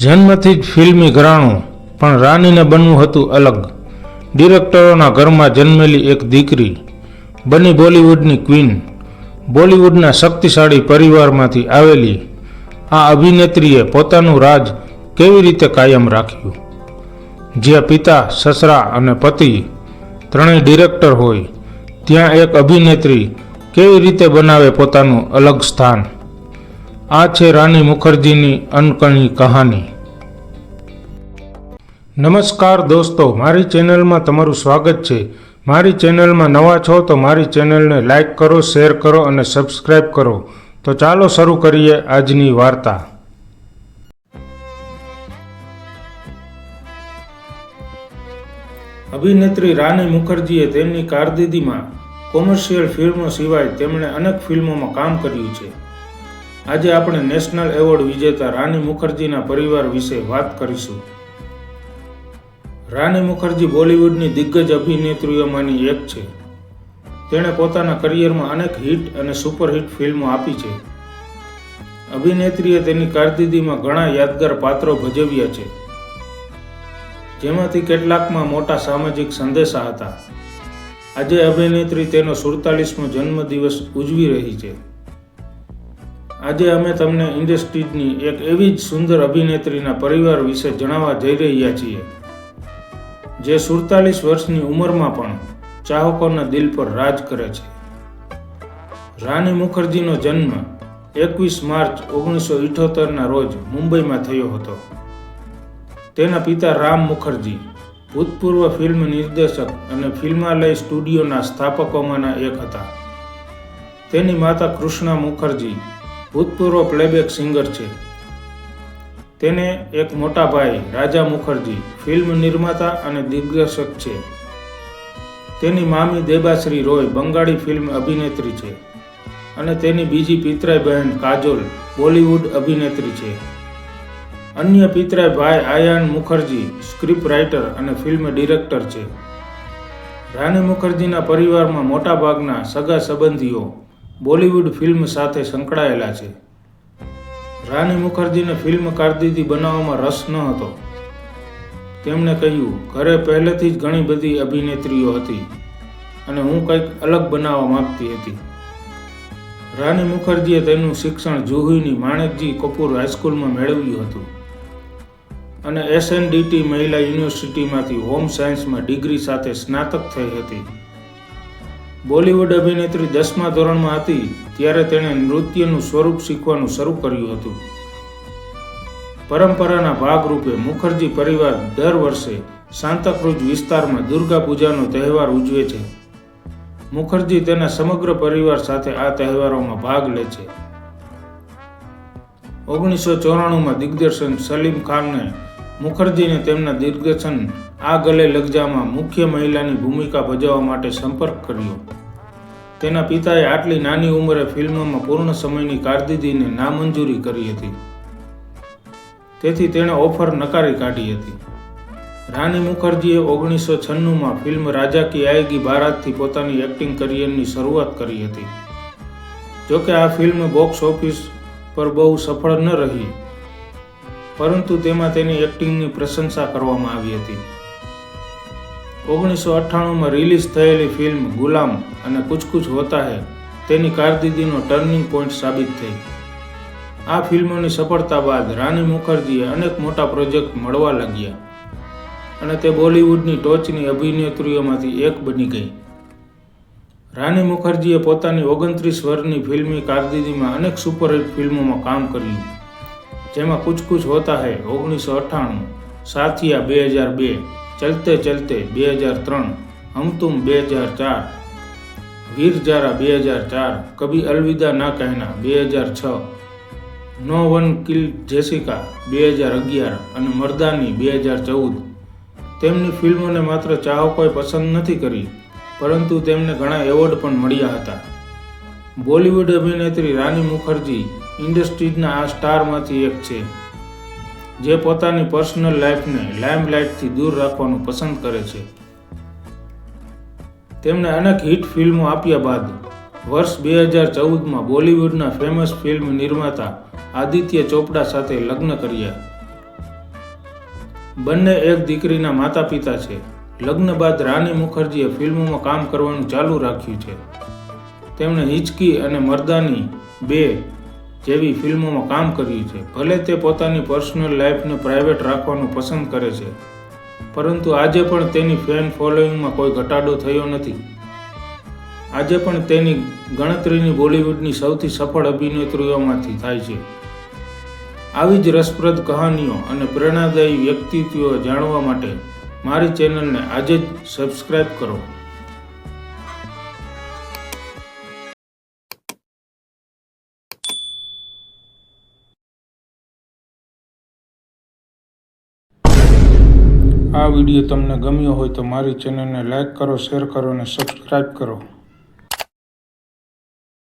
જન્મથી જ ફિલ્મી ઘરાણું, પણ રાનીને બનવું હતું અલગ. ડિરેક્ટરોના ઘરમાં જન્મેલી એક દીકરી બની બોલિવૂડની ક્વીન. બોલિવૂડના શક્તિશાળી પરિવારમાંથી આવેલી આ અભિનેત્રીએ પોતાનું રાજ કેવી રીતે કાયમ રાખ્યું? જ્યાં પિતા, સસરા અને પતિ ત્રણેય ડિરેક્ટર હોય, ત્યાં એક અભિનેત્રી કેવી રીતે બનાવે પોતાનું અલગ સ્થાન? આ છે રાની મુખર્જીની અનકણી કહાની. નમસ્કાર દોસ્તો, મારી ચેનલમાં તમારું સ્વાગત છે. મારી ચેનલમાં નવા છો તો મારી ચેનલને લાઈક કરો, શેર કરો અને સબસ્ક્રાઈબ કરો. તો ચાલો શરૂ કરીએ આજની વાર્તા. અભિનેત્રી રાની મુખર્જીએ તેમની કારકિર્દીમાં કોમર્શિયલ ફિલ્મો સિવાય તેમણે અનેક ફિલ્મોમાં કામ કર્યું છે. આજે આપણે નેશનલ એવોર્ડ વિજેતા રાની મુખર્જીના પરિવાર વિશે વાત કરીશું. રાની મુખર્જી બોલિવૂડની દિગ્ગજ અભિનેત્રીઓમાંની એક છે. તેણે પોતાના કરિયરમાં અનેક હિટ અને સુપરહિટ ફિલ્મો આપી છે. અભિનેત્રીએ તેની કારકિર્દીમાં ઘણા યાદગાર પાત્રો ભજવ્યા છે, જેમાંથી કેટલાકમાં મોટા સામાજિક સંદેશા હતા. આજે અભિનેત્રી તેનો 47મો જન્મદિવસ ઉજવી રહી છે. આજે અમે તમને ઇન્ડસ્ટ્રીની એક એવી જ સુંદર અભિનેત્રીના પરિવાર વિશે જણાવવા જઈ રહ્યા છીએ, જે 47 વર્ષની ઉંમરમાં પણ ચાહકોના દિલ પર રાજ કરે છે. રાની મુખર્જીનો જન્મ 21 માર્ચ 1978ના રોજ મુંબઈમાં થયો હતો. તેના પિતા રામ મુખર્જી ભૂતપૂર્વ ફિલ્મ નિર્દેશક અને ફિલ્માલય સ્ટુડિયોના સ્થાપકોમાંના એક હતા. તેની માતા કૃષ્ણા મુખર્જી ભૂતપૂર્વ પ્લેબેક સિંગર છે. તેને એક મોટા ભાઈ રાજા મુખર્જી ફિલ્મ નિર્માતા અને દિગ્દર્શક છે. તેની મામી દેબાશ્રી રોય બંગાળી ફિલ્મ અભિનેત્રી છે અને તેની બીજી પિતરાઈ બહેન કાજોલ બોલિવૂડ અભિનેત્રી છે. અન્ય પિતરાઈ ભાઈ આયાન મુખર્જી સ્ક્રિપ્ટ રાઇટર અને ફિલ્મ ડિરેક્ટર છે. રાની મુખર્જીના પરિવારમાં મોટાભાગના સગા સંબંધીઓ બોલિવૂડ ફિલ્મ સાથે સંકળાયેલા છે. રાની મુખર્જીને ફિલ્મ કારકિર્દી બનાવવામાં રસ ન હતો. તેમણે કહ્યું, ઘરે પહેલેથી જ ઘણી બધી અભિનેત્રીઓ હતી અને હું કંઈક અલગ બનાવવા માંગતી હતી. રાની મુખર્જીએ તેનું શિક્ષણ જુહુની માણેકજી કપૂર હાઈસ્કૂલમાં મેળવ્યું હતું અને SNDT મહિલા યુનિવર્સિટીમાંથી હોમ સાયન્સમાં ડિગ્રી સાથે સ્નાતક થઈ હતી. બોલિવૂડ અભિનેત્રી 10મા ધોરણમાં હતી ત્યારે તેણે નૃત્યનું સ્વરૂપ શીખવાનું શરૂ કર્યું હતું. પરંપરાના ભાગરૂપે મુખર્જી પરિવાર દર વર્ષે સાંતાક્રુઝ વિસ્તારમાં દુર્ગા પૂજાનો તહેવાર ઉજવે છે. મુખર્જી તેના સમગ્ર પરિવાર સાથે આ તહેવારોમાં ભાગ લે છે. 1994માં દિગ્દર્શક સલીમ ખાને મુખર્જીને તેમના દિગ્દર્શન આ ગલે લગ જામાં મુખ્ય મહિલાની ભૂમિકા ભજવવા માટે સંપર્ક કર્યો. તેના પિતાએ આટલી નાની ઉંમરે ફિલ્મોમાં પૂર્ણ સમયની કારકિર્દીને નામંજૂરી કરી હતી, તેથી તેણે ઓફર નકારી કાઢી હતી. રાની મુખર્જીએ 1996માં ફિલ્મ રાજા કી આયેગી બારાતથી પોતાની એક્ટિંગ કરિયરની શરૂઆત કરી હતી. જોકે આ ફિલ્મ બોક્સ ઓફિસ પર બહુ સફળ ન રહી, પરંતુ તેમાં તેની એક્ટિંગની પ્રશંસા કરવામાં આવી હતી. 1998માં રિલીઝ થયેલી ફિલ્મ ગુલામ અને કુછ કુછ હોતા હૈ તેની કારકિર્દીનો ટર્નિંગ પોઈન્ટ સાબિત થઈ. આ ફિલ્મોની સફળતા બાદ રાની મુખર્જીએ અનેક મોટા પ્રોજેક્ટ મળવા લાગ્યા અને તે બોલિવૂડની ટોચની અભિનેત્રીઓમાંથી એક બની ગઈ. રાની મુખર્જીએ પોતાની 29 વર્ષની ફિલ્મી કારકિર્દીમાં અનેક સુપરહિટ ફિલ્મોમાં કામ કર્યું, જેમાં કુછ કુછ હોતા હૈ 1998, સાથિયા 2002, ચલતે ચલતે 2003, હમ તુમ 2004, વીર જારા 2004, કભી અલવિદા ના કહેના 2006, નો વન કિલ જેસિકા 2011 અને મર્દાની 2014. તેમની ફિલ્મોને માત્ર ચાહકોએ પસંદ નથી કરી, પરંતુ તેમને ઘણા એવોર્ડ પણ મળ્યા હતા. બોલિવૂડ અભિનેત્રી રાની મુખર્જી ઇન્ડસ્ટ્રીના આ સ્ટારમાંથી એક છે, જે પોતાની પર્સનલ લાઈફને લાઇમલાઇટથી દૂર રાખવાનું પસંદ કરે છે. તેમણે અનેક હિટ ફિલ્મો આપ્યા બાદ વર્ષ 2014માં બોલિવૂડના ફેમસ ફિલ્મ નિર્માતા આદિત્ય ચોપડા સાથે લગ્ન કર્યા. બંને એક દીકરીના માતા પિતા છે. લગ્ન બાદ રાની મુખર્જીએ ફિલ્મોમાં કામ કરવાનું ચાલુ રાખ્યું છે. તેમણે હિચકી અને મર્દાની 2 જેવી ફિલ્મોમાં કામ કર્યું છે. ભલે તે પોતાની પર્સનલ લાઈફને પ્રાઇવેટ રાખવાનું પસંદ કરે છે, પરંતુ આજે પણ તેની ફેન ફોલોઈંગમાં કોઈ ઘટાડો થયો નથી. આજે પણ તેની ગણતરીની બોલિવૂડની સૌથી સફળ અભિનેત્રીઓમાંથી થાય છે. આવી જ રસપ્રદ કહાનીઓ અને પ્રેરણાદાયી વ્યક્તિત્વો જાણવા માટે મારી ચેનલને આજે જ સબસ્ક્રાઇબ કરો. આ વિડીયો તમને ગમ્યો હોય તો મારી ચેનલને લાઈક કરો, શેર કરો અને સબસ્ક્રાઇબ કરો.